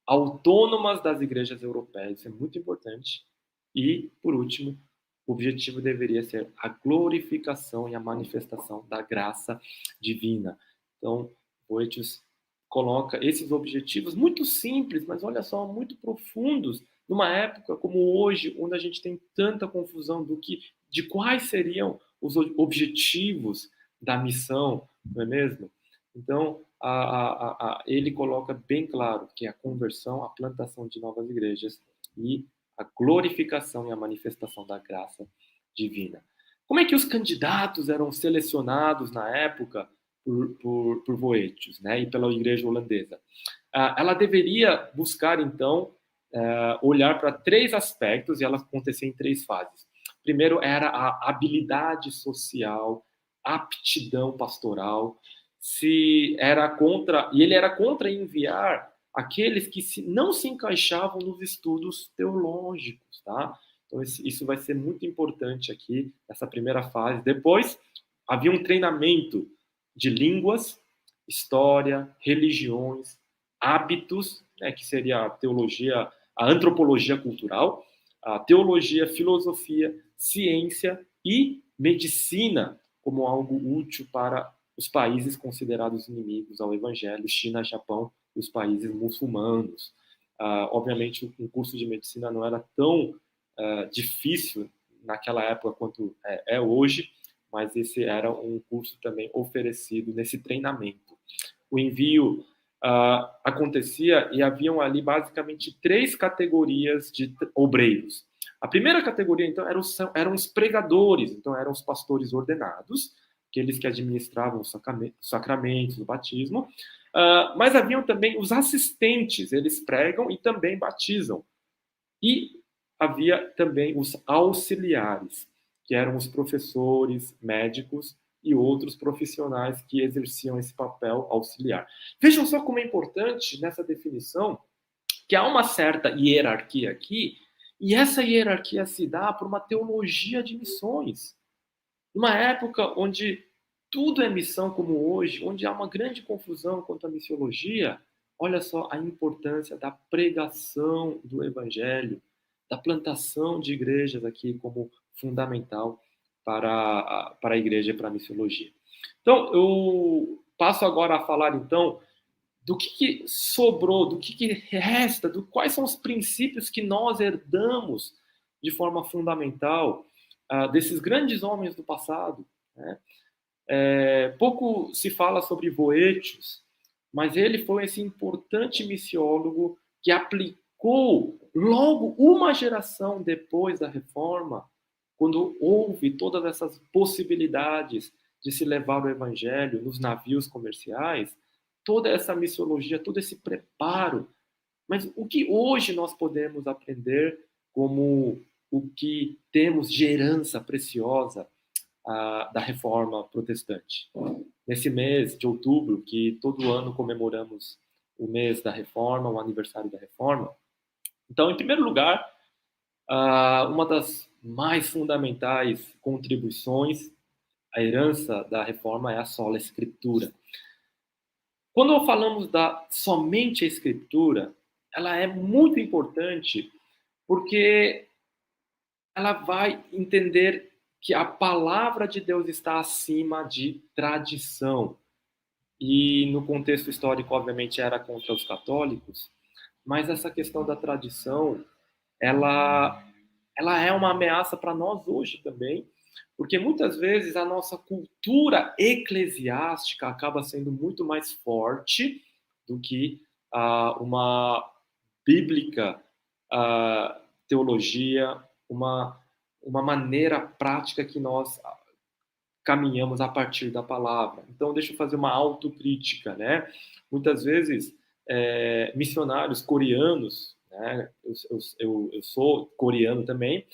Speaker 2: autônomas das igrejas europeias, isso é muito importante, e, por último, o objetivo deveria ser a glorificação e a manifestação da graça divina. Então, Boetius coloca esses objetivos muito simples, mas olha só, muito profundos, numa época como hoje, onde a gente tem tanta confusão de quais seriam os objetivos da missão, não é mesmo? Então, ele coloca bem claro que é a conversão, a plantação de novas igrejas e a glorificação e a manifestação da graça divina. Como é que os candidatos eram selecionados na época por Boetius, né, e pela igreja holandesa? Ela deveria buscar, então, olhar para 3 aspectos, e ela acontecia em 3 fases. Primeiro era a habilidade social, aptidão pastoral, e ele era contra enviar aqueles que não se encaixavam nos estudos teológicos, tá? Então, isso vai ser muito importante aqui, nessa primeira fase. Depois, havia um treinamento de línguas história, religiões, hábitos, né, que seria a teologia, a antropologia cultural, a teologia, filosofia, ciência e medicina como algo útil para os países considerados inimigos ao Evangelho, China, Japão e os países muçulmanos. Obviamente, um curso de medicina não era tão difícil naquela época quanto é hoje, mas esse era um curso também oferecido nesse treinamento. O envio acontecia e haviam ali basicamente 3 categorias de obreiros. A primeira categoria, então, eram os pregadores, então eram os pastores ordenados, aqueles que administravam os sacramentos, o batismo, mas haviam também os assistentes, eles pregam e também batizam. E havia também os auxiliares, que eram os professores, médicos e outros profissionais que exerciam esse papel auxiliar. Vejam só como é importante nessa definição que há uma certa hierarquia aqui, e essa hierarquia se dá por uma teologia de missões. Numa época onde tudo é missão como hoje, onde há uma grande confusão quanto à missiologia, olha só a importância da pregação do evangelho, da plantação de igrejas aqui como fundamental para a igreja e para a missiologia. Então, eu passo agora a falar, então, do que sobrou, do que resta, quais são os princípios que nós herdamos de forma fundamental desses grandes homens do passado. Né? Pouco se fala sobre Boétios, mas ele foi esse importante missiólogo que aplicou logo uma geração depois da Reforma, quando houve todas essas possibilidades de se levar o evangelho nos navios comerciais, toda essa missiologia, todo esse preparo. Mas o que hoje nós podemos aprender como o que temos de herança preciosa da Reforma Protestante? Nesse mês de outubro, que todo ano comemoramos o mês da Reforma, o aniversário da Reforma. Então, em primeiro lugar, uma das mais fundamentais contribuições à herança da Reforma é a sola Escritura. Quando falamos da somente a Escritura, ela é muito importante porque ela vai entender que a palavra de Deus está acima de tradição. E no contexto histórico, obviamente, era contra os católicos, mas essa questão da tradição, ela é uma ameaça para nós hoje também, porque muitas vezes a nossa cultura eclesiástica acaba sendo muito mais forte do que uma bíblica teologia, uma maneira prática que nós caminhamos a partir da palavra. Então, deixa eu fazer uma autocrítica, né? Muitas vezes, missionários coreanos, né? Eu sou coreano também,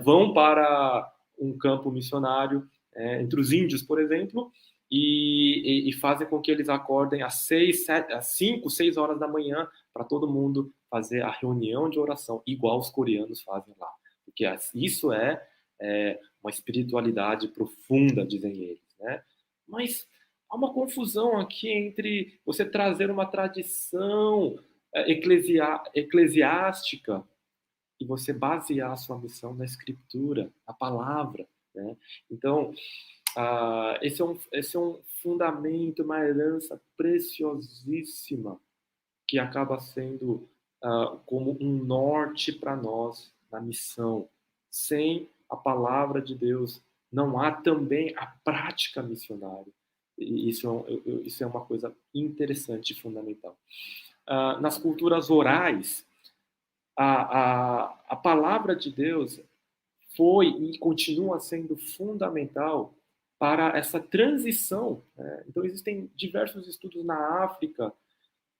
Speaker 2: vão para um campo missionário entre os índios, por exemplo, e fazem com que eles acordem às 5, 6 horas da manhã para todo mundo fazer a reunião de oração, igual os coreanos fazem lá. Porque isso é uma espiritualidade profunda, dizem eles. Né? Mas há uma confusão aqui entre você trazer uma tradição eclesiástica e você basear a sua missão na Escritura, na palavra. Né? Então, esse é um fundamento, uma herança preciosíssima que acaba sendo como um norte para nós na missão. Sem a palavra de Deus, não há também a prática missionária. E isso é uma coisa interessante e fundamental. Nas culturas orais, a palavra de Deus foi e continua sendo fundamental para essa transição. Né? Então, existem diversos estudos na África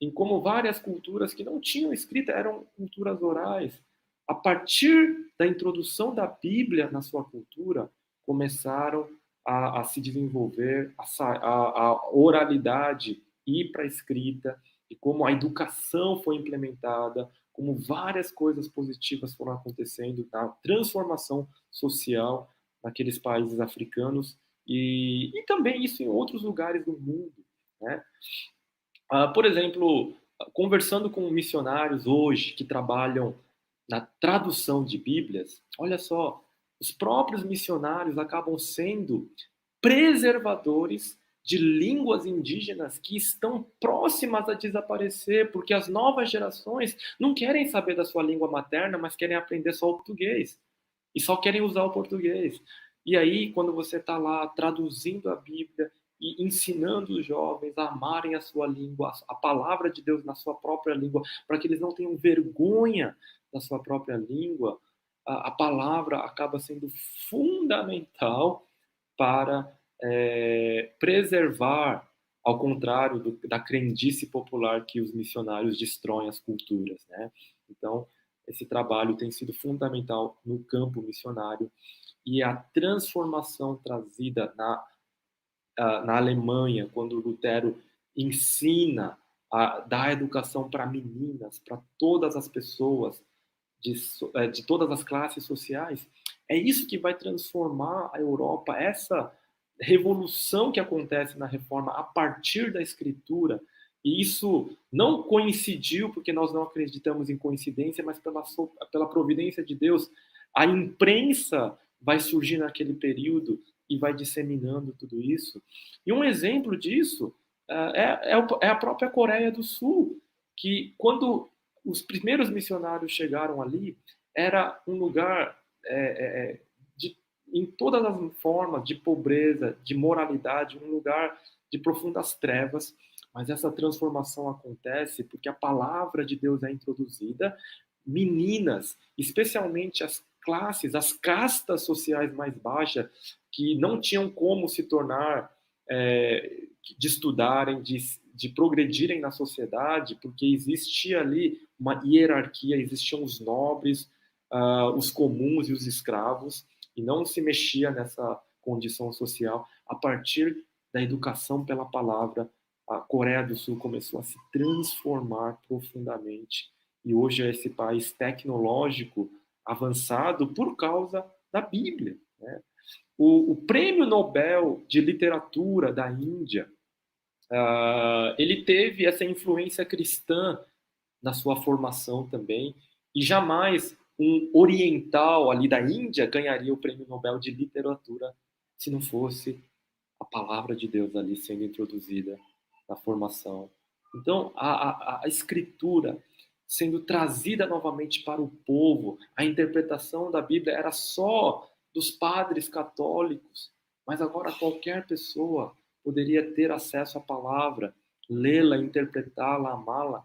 Speaker 2: em como várias culturas que não tinham escrita eram culturas orais. A partir da introdução da Bíblia na sua cultura, começaram a se desenvolver a oralidade, ir para a escrita, e como a educação foi implementada, como várias coisas positivas foram acontecendo na transformação social naqueles países africanos e também isso em outros lugares do mundo. né? Por exemplo, conversando com missionários hoje que trabalham na tradução de Bíblias, olha só, os próprios missionários acabam sendo preservadores de línguas indígenas que estão próximas a desaparecer, porque as novas gerações não querem saber da sua língua materna, mas querem aprender só o português. E só querem usar o português. E aí, quando você está lá traduzindo a Bíblia e ensinando os jovens a amarem a sua língua, a palavra de Deus na sua própria língua, para que eles não tenham vergonha da sua própria língua, a palavra acaba sendo fundamental para preservar, ao contrário da crendice popular que os missionários destroem as culturas, né? Então, esse trabalho tem sido fundamental no campo missionário e a transformação trazida na Alemanha, quando Lutero ensina a dar educação para meninas, para todas as pessoas, de todas as classes sociais, é isso que vai transformar a Europa. Essa revolução que acontece na reforma a partir da escritura, e isso não coincidiu porque nós não acreditamos em coincidência, mas pela providência de Deus, a imprensa vai surgir naquele período e vai disseminando tudo isso. E um exemplo disso é a própria Coreia do Sul, que quando os primeiros missionários chegaram ali, era um lugar em todas as formas de pobreza, de moralidade, um lugar de profundas trevas, mas essa transformação acontece porque a palavra de Deus é introduzida, meninas, especialmente as classes, as castas sociais mais baixas, que não tinham como se tornar, de estudarem, de progredirem na sociedade, porque existia ali uma hierarquia, existiam os nobres, os comuns e os escravos, e não se mexia nessa condição social. A partir da educação pela palavra, a Coreia do Sul começou a se transformar profundamente, e hoje é esse país tecnológico avançado por causa da Bíblia, né? O Prêmio Nobel de Literatura da Índia, ele teve essa influência cristã na sua formação também, e jamais um oriental ali da Índia ganharia o Prêmio Nobel de Literatura se não fosse a palavra de Deus ali sendo introduzida na formação. Então, a escritura sendo trazida novamente para o povo, a interpretação da Bíblia era só dos padres católicos, mas agora qualquer pessoa poderia ter acesso à palavra, lê-la, interpretá-la, amá-la.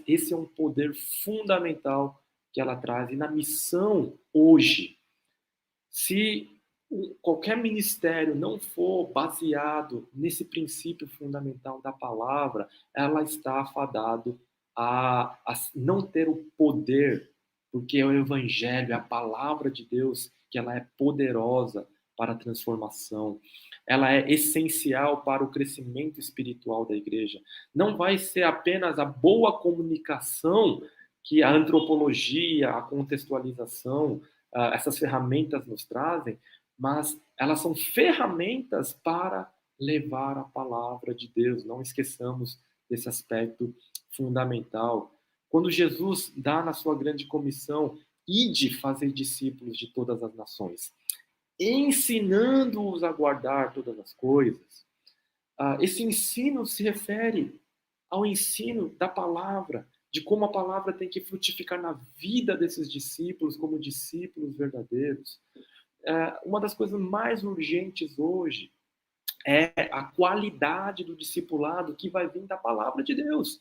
Speaker 2: Esse é um poder fundamental que ela traz. E na missão hoje, se qualquer ministério não for baseado nesse princípio fundamental da palavra, ela está afadado a não ter o poder, porque é o evangelho, é a palavra de Deus, que ela é poderosa para a transformação. Ela é essencial para o crescimento espiritual da igreja. Não vai ser apenas a boa comunicação que a antropologia, a contextualização, essas ferramentas nos trazem, mas elas são ferramentas para levar a palavra de Deus. Não esqueçamos desse aspecto fundamental. Quando Jesus dá na sua grande comissão, ide fazer discípulos de todas as nações, ensinando-os a guardar todas as coisas. Esse ensino se refere ao ensino da palavra, de como a palavra tem que frutificar na vida desses discípulos como discípulos verdadeiros. Uma das coisas mais urgentes hoje é a qualidade do discipulado que vai vir da palavra de Deus.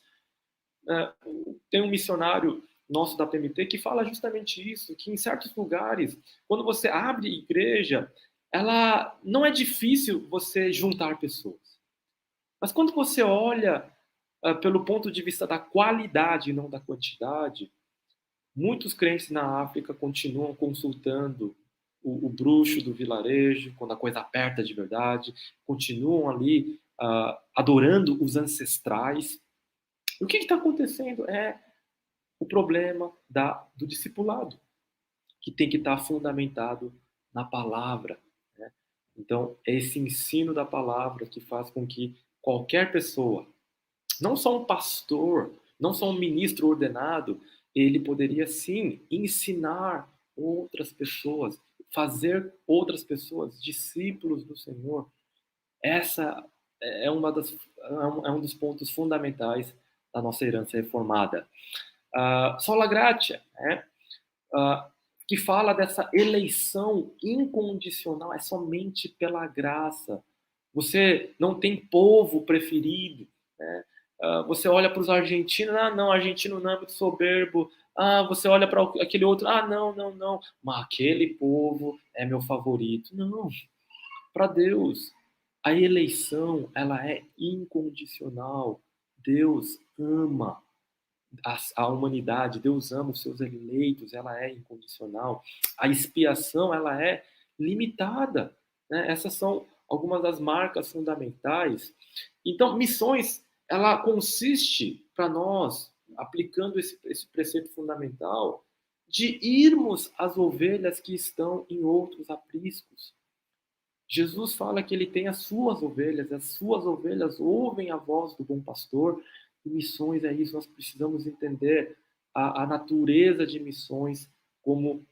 Speaker 2: Tem um missionário nosso da PMT que fala justamente isso, que em certos lugares, quando você abre igreja, ela não é difícil você juntar pessoas. Mas quando você olha pelo ponto de vista da qualidade e não da quantidade, muitos crentes na África continuam consultando o bruxo do vilarejo, quando a coisa aperta de verdade, continuam ali adorando os ancestrais. E o que está acontecendo? É o problema do discipulado, que tem que estar fundamentado na palavra, né? Então, é esse ensino da palavra que faz com que qualquer pessoa, não só um pastor, não só um ministro ordenado, ele poderia sim ensinar outras pessoas, fazer outras pessoas discípulos do Senhor. Essa é é um dos pontos fundamentais da nossa herança reformada. Sola Gratia, né? Que fala dessa eleição incondicional, é somente pela graça. Você não tem povo preferido, né? Você olha para os argentinos, não, argentino não é muito soberbo. Você olha para aquele outro, não, não, não, mas aquele povo é meu favorito. Não, para Deus, a eleição, ela é incondicional. Deus ama a humanidade, Deus ama os seus eleitos, ela é incondicional. A expiação, ela é limitada, né? Essas são algumas das marcas fundamentais. Então, missões, ela consiste para nós, aplicando esse preceito fundamental, de irmos às ovelhas que estão em outros apriscos. Jesus fala que ele tem as suas ovelhas ouvem a voz do bom pastor, e missões é isso, nós precisamos entender a natureza de missões como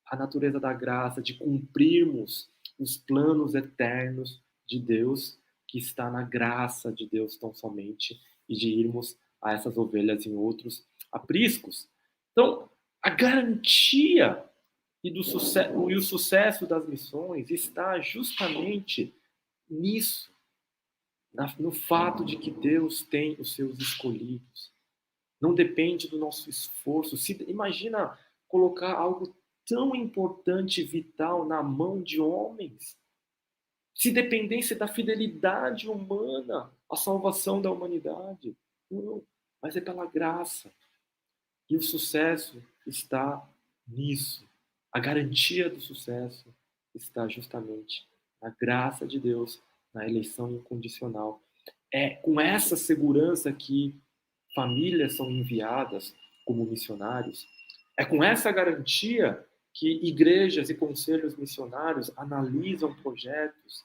Speaker 2: a natureza da graça, de cumprirmos os planos eternos de Deus, que está na graça de Deus tão somente, e de irmos a essas ovelhas em outros apriscos. Então, a garantia e o sucesso das missões está justamente nisso, no fato de que Deus tem os seus escolhidos. Não depende do nosso esforço. Imagina colocar algo tão importante e vital na mão de homens. Se dependesse da fidelidade humana, a salvação da humanidade. Não, mas é pela graça. E o sucesso está nisso. A garantia do sucesso está justamente na graça de Deus, na eleição incondicional. É com essa segurança que famílias são enviadas como missionários. É com essa garantia que igrejas e conselhos missionários analisam projetos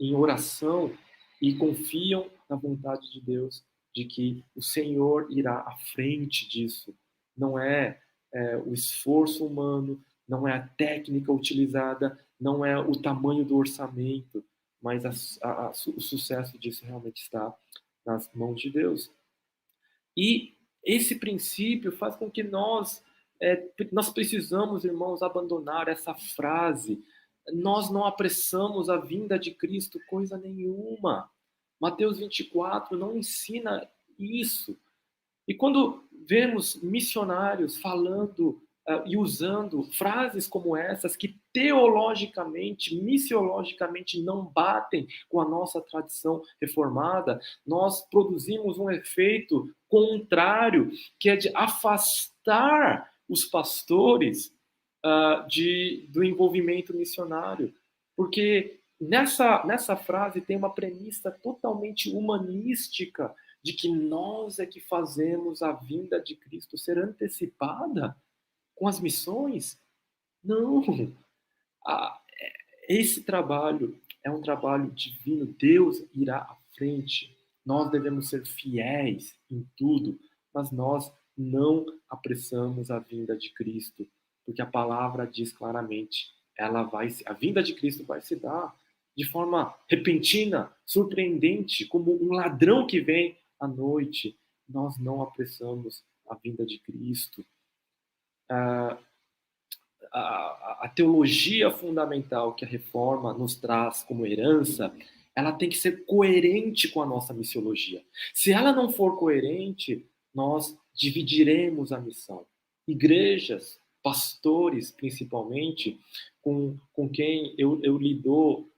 Speaker 2: em oração e confiam na vontade de Deus de que o Senhor irá à frente disso. Não é o esforço humano, não é a técnica utilizada, não é o tamanho do orçamento, mas o sucesso disso realmente está nas mãos de Deus. E esse princípio faz com que nós precisamos, irmãos, abandonar essa frase. Nós não apressamos a vinda de Cristo coisa nenhuma. Mateus 24 não ensina isso. E quando vemos missionários falando e usando frases como essas, que teologicamente, missiologicamente não batem com a nossa tradição reformada, nós produzimos um efeito contrário, que é de afastar os pastores do envolvimento missionário. Porque nessa frase tem uma premissa totalmente humanística, de que nós é que fazemos a vinda de Cristo ser antecipada com as missões. Não. Esse trabalho é um trabalho divino. Deus irá à frente. Nós devemos ser fiéis em tudo, mas nós não apressamos a vinda de Cristo, porque a palavra diz claramente, a vinda de Cristo vai se dar de forma repentina, surpreendente, como um ladrão que vem à noite. Nós não apressamos a vinda de Cristo. A teologia fundamental que a reforma nos traz como herança, ela tem que ser coerente com a nossa missiologia. Se ela não for coerente, nós dividiremos a missão. Igrejas, pastores, principalmente, com quem eu lido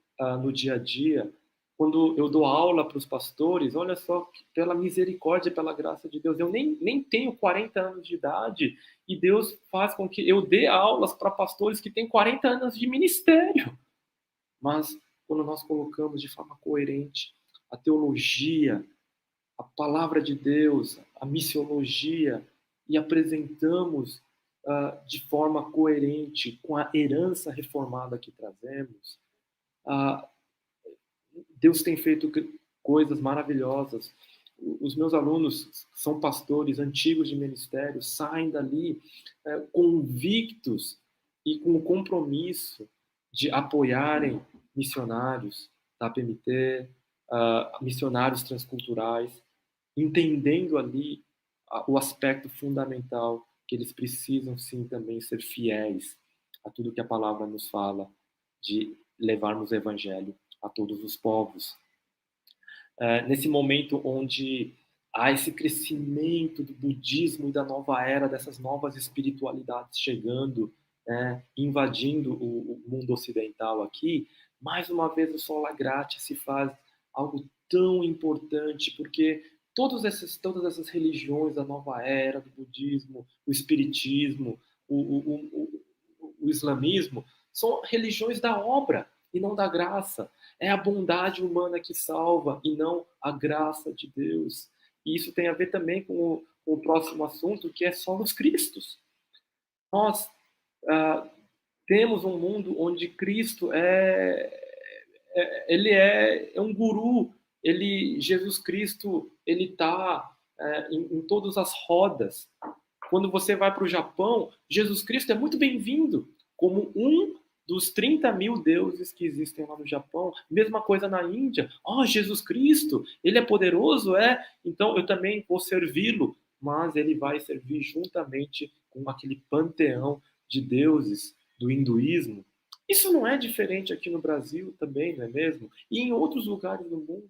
Speaker 2: no dia a dia, quando eu dou aula para os pastores, olha só, pela misericórdia, pela graça de Deus, eu nem tenho 40 anos de idade e Deus faz com que eu dê aulas para pastores que têm 40 anos de ministério. Mas quando nós colocamos de forma coerente a teologia, a palavra de Deus, a missiologia, e apresentamos de forma coerente com a herança reformada que trazemos, Deus tem feito coisas maravilhosas. Os meus alunos são pastores antigos de ministério, saem dali convictos e com o compromisso de apoiarem missionários da PMT, missionários transculturais, entendendo ali o aspecto fundamental que eles precisam sim também ser fiéis a tudo que a palavra nos fala, de levarmos o evangelho a todos os povos. Nesse momento onde há esse crescimento do budismo e da nova era, dessas novas espiritualidades chegando, invadindo o mundo ocidental aqui, mais uma vez o Sola Gratia se faz algo tão importante, porque todas essas religiões da nova era, do budismo, o espiritismo, o islamismo, são religiões da obra e não da graça. É a bondade humana que salva e não a graça de Deus. E isso tem a ver também com o próximo assunto, que é solos Cristos. Nós temos um mundo onde Cristo ele é um guru. Jesus Cristo, ele está em todas as rodas. Quando você vai para o Japão, Jesus Cristo é muito bem-vindo como um dos 30 mil deuses que existem lá no Japão. Mesma coisa na Índia. Jesus Cristo, ele é poderoso, então eu também vou servi-lo. Mas ele vai servir juntamente com aquele panteão de deuses do hinduísmo. Isso não é diferente aqui no Brasil também, não é mesmo? E em outros lugares do mundo.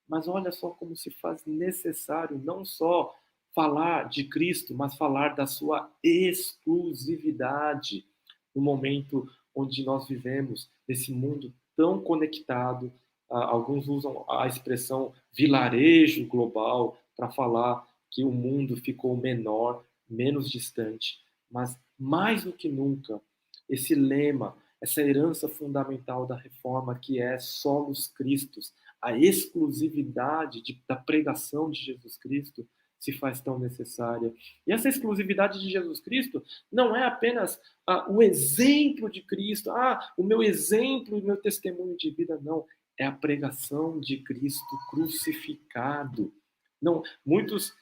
Speaker 2: Mas olha só como se faz necessário não só falar de Cristo, mas falar da sua exclusividade no momento onde nós vivemos, nesse mundo tão conectado. Alguns usam a expressão vilarejo global para falar que o mundo ficou menor, menos distante. Mas, mais do que nunca, esse lema, essa herança fundamental da reforma, que é solos Christus, a exclusividade da pregação de Jesus Cristo, se faz tão necessária. E essa exclusividade de Jesus Cristo não é apenas o exemplo de Cristo, o meu exemplo e meu testemunho de vida, não. É a pregação de Cristo crucificado. Não, muitos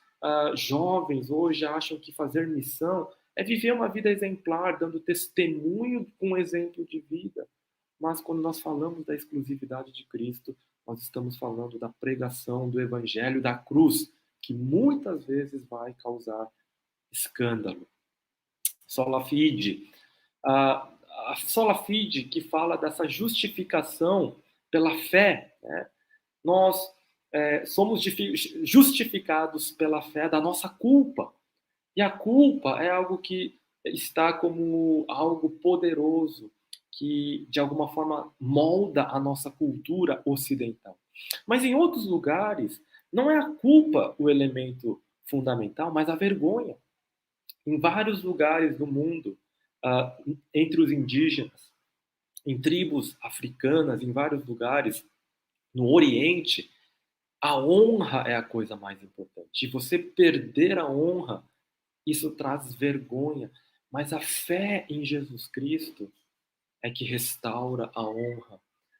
Speaker 2: jovens hoje acham que fazer missão é viver uma vida exemplar, dando testemunho com um exemplo de vida. Mas quando nós falamos da exclusividade de Cristo, nós estamos falando da pregação do evangelho da cruz, que muitas vezes vai causar escândalo. Sola Fide. A Sola Fide, que fala dessa justificação pela fé, né? Nós somos justificados pela fé da nossa culpa. E a culpa é algo que está como algo poderoso, que de alguma forma molda a nossa cultura ocidental. Mas em outros lugares, não é a culpa o elemento fundamental, mas a vergonha. Em vários lugares do mundo, entre os indígenas, em tribos africanas, em vários lugares, no Oriente, a honra é a coisa mais importante. E você perder a honra, isso traz vergonha. Mas a fé em Jesus Cristo é que restaura a honra.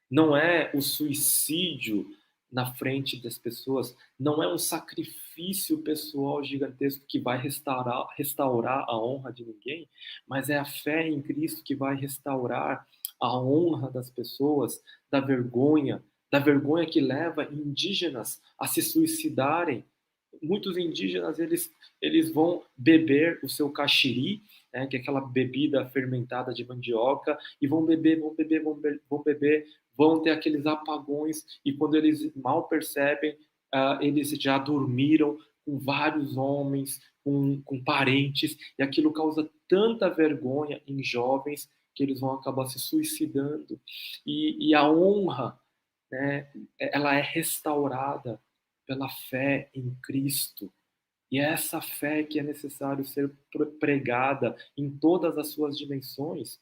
Speaker 2: Não é o suicídio na frente das pessoas, não é um sacrifício pessoal gigantesco que vai restaurar a honra de ninguém, mas é a fé em Cristo que vai restaurar a honra das pessoas, da vergonha que leva indígenas a se suicidarem. Muitos indígenas, eles vão beber o seu caxiri, que é aquela bebida fermentada de mandioca, e vão beber, vão ter aqueles apagões, e quando eles mal percebem, eles já dormiram com vários homens, com parentes, e aquilo causa tanta vergonha em jovens que eles vão acabar se suicidando. E a honra, né, ela é restaurada pela fé em Cristo. E é essa fé que é necessário ser pregada em todas as suas dimensões.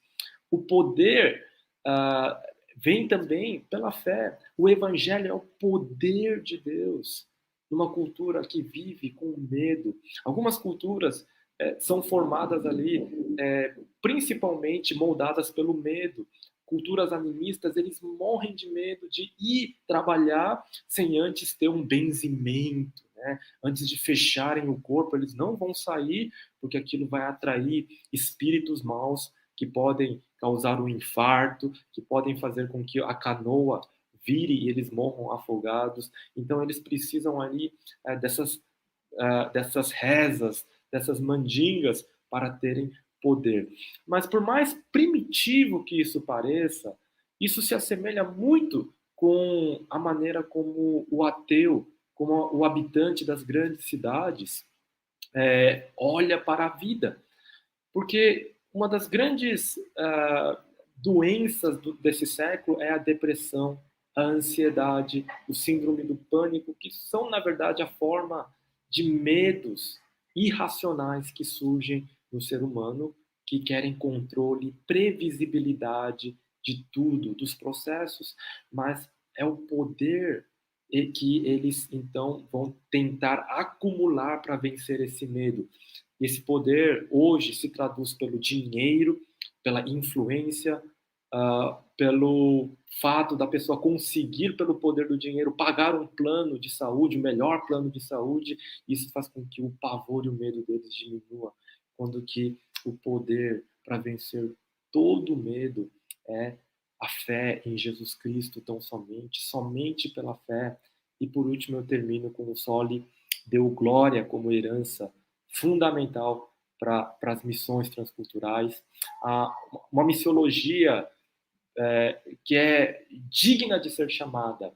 Speaker 2: O poder vem também pela fé. O evangelho é o poder de Deus numa cultura que vive com medo. Algumas culturas são formadas ali, principalmente moldadas pelo medo, culturas animistas, eles morrem de medo de ir trabalhar sem antes ter um benzimento, né? Antes de fecharem o corpo, eles não vão sair, porque aquilo vai atrair espíritos maus que podem causar um infarto, que podem fazer com que a canoa vire e eles morram afogados. Então, eles precisam ali dessas rezas, dessas mandingas para terem poder. Mas por mais primitivo que isso pareça, isso se assemelha muito com a maneira como o ateu, como o habitante das grandes cidades, olha para a vida. Porque uma das grandes doenças desse século é a depressão, a ansiedade, o síndrome do pânico, que são, na verdade, a forma de medos irracionais que surgem no ser humano, que querem controle, previsibilidade de tudo, dos processos, mas é o poder que eles, então, vão tentar acumular para vencer esse medo. Esse poder hoje se traduz pelo dinheiro, pela influência, pelo fato da pessoa conseguir, pelo poder do dinheiro, pagar um plano de saúde, o melhor plano de saúde. Isso faz com que o pavor e o medo deles diminua, quando que o poder para vencer todo o medo é a fé em Jesus Cristo, tão somente pela fé. E por último eu termino com o Soli deu glória como herança fundamental para as missões transculturais, uma missiologia que é digna de ser chamada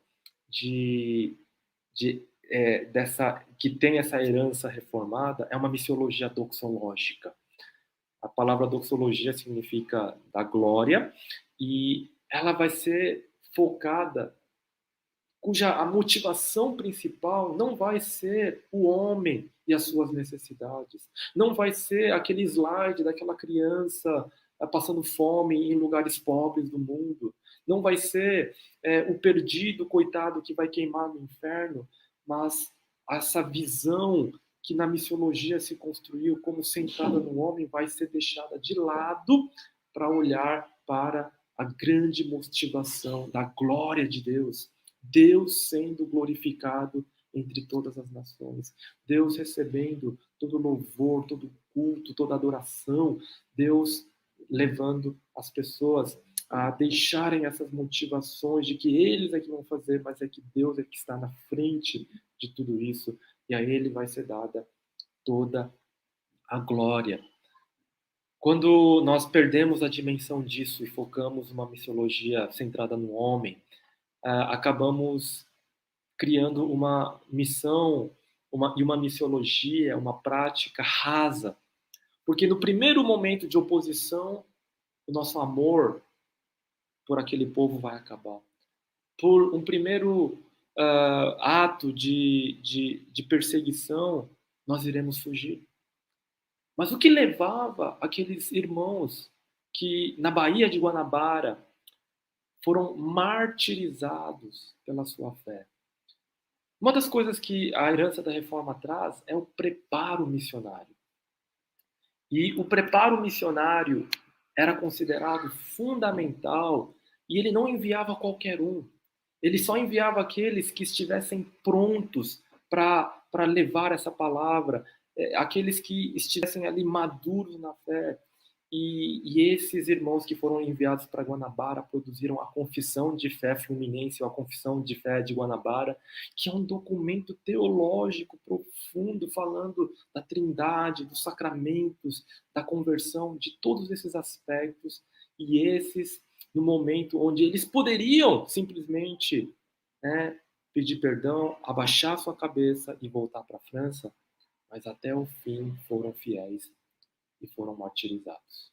Speaker 2: dessa, que tem essa herança reformada, é uma missiologia doxológica. A palavra doxologia significa da glória, e ela vai ser focada, cuja a motivação principal não vai ser o homem e as suas necessidades. Não vai ser aquele slide daquela criança passando fome em lugares pobres do mundo. Não vai ser o perdido, coitado, que vai queimar no inferno, mas essa visão que na missiologia se construiu como centrada no homem vai ser deixada de lado para olhar para a grande motivação da glória de Deus. Deus sendo glorificado entre todas as nações. Deus recebendo todo louvor, todo culto, toda adoração. Deus levando as pessoas a deixarem essas motivações de que eles é que vão fazer, mas é que Deus é que está na frente de tudo isso. E a Ele vai ser dada toda a glória. Quando nós perdemos a dimensão disso e focamos uma missiologia centrada no homem, acabamos criando uma missão e uma missiologia, uma prática rasa. Porque no primeiro momento de oposição, o nosso amor por aquele povo vai acabar. Por um primeiro ato de perseguição, nós iremos fugir. Mas o que levava aqueles irmãos que na Baía de Guanabara foram martirizados pela sua fé? Uma das coisas que a herança da reforma traz é o preparo missionário. E o preparo missionário era considerado fundamental, e ele não enviava qualquer um. Ele só enviava aqueles que estivessem prontos para levar essa palavra, aqueles que estivessem ali maduros na fé. E esses irmãos que foram enviados para Guanabara produziram a Confissão de Fé Fluminense, ou a Confissão de Fé de Guanabara, que é um documento teológico profundo, falando da Trindade, dos sacramentos, da conversão, de todos esses aspectos. E esses, no momento onde eles poderiam simplesmente pedir perdão, abaixar sua cabeça e voltar para a França, mas até o fim foram fiéis e foram martirizados.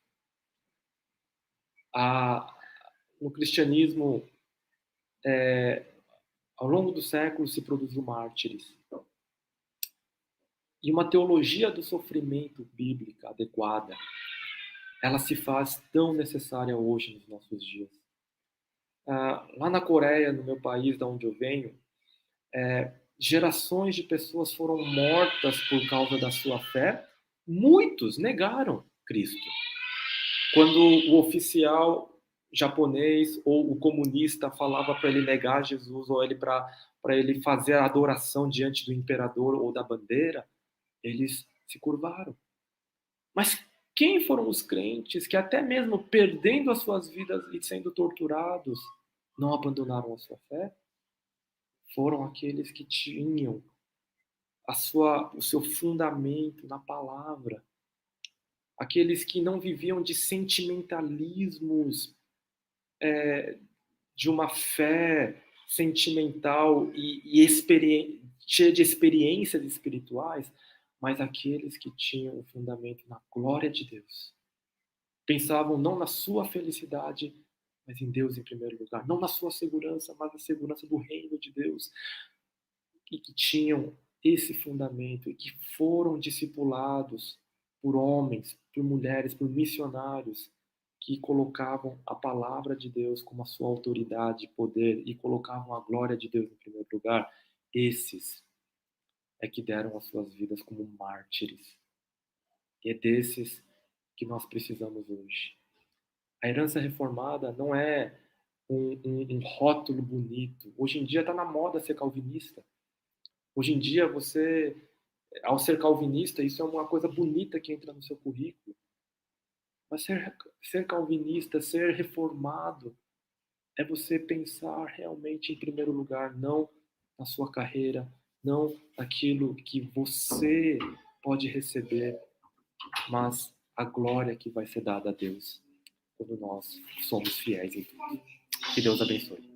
Speaker 2: No cristianismo, ao longo dos séculos, se produziu mártires. E uma teologia do sofrimento bíblica adequada, ela se faz tão necessária hoje nos nossos dias. Lá na Coreia, no meu país, de onde eu venho, gerações de pessoas foram mortas por causa da sua fé. Muitos negaram Cristo. Quando o oficial japonês ou o comunista falava para ele negar Jesus ou para ele fazer a adoração diante do imperador ou da bandeira, eles se curvaram. Mas quem foram os crentes que até mesmo perdendo as suas vidas e sendo torturados, não abandonaram a sua fé? Foram aqueles que tinham o seu fundamento na palavra. Aqueles que não viviam de sentimentalismos, de uma fé sentimental cheia de experiências espirituais, mas aqueles que tinham o fundamento na glória de Deus. Pensavam não na sua felicidade, mas em Deus em primeiro lugar. Não na sua segurança, mas na segurança do reino de Deus. E que tinham esse fundamento e que foram discipulados por homens, por mulheres, por missionários que colocavam a palavra de Deus como a sua autoridade e poder e colocavam a glória de Deus em primeiro lugar. Esses é que deram as suas vidas como mártires. E é desses que nós precisamos hoje. A herança reformada não é um rótulo bonito. Hoje em dia está na moda ser calvinista. Hoje em dia você, ao ser calvinista, isso é uma coisa bonita que entra no seu currículo. Mas ser calvinista, ser reformado, é você pensar realmente em primeiro lugar, não na sua carreira, não naquilo que você pode receber, mas a glória que vai ser dada a Deus quando nós somos fiéis em tudo. Que Deus abençoe.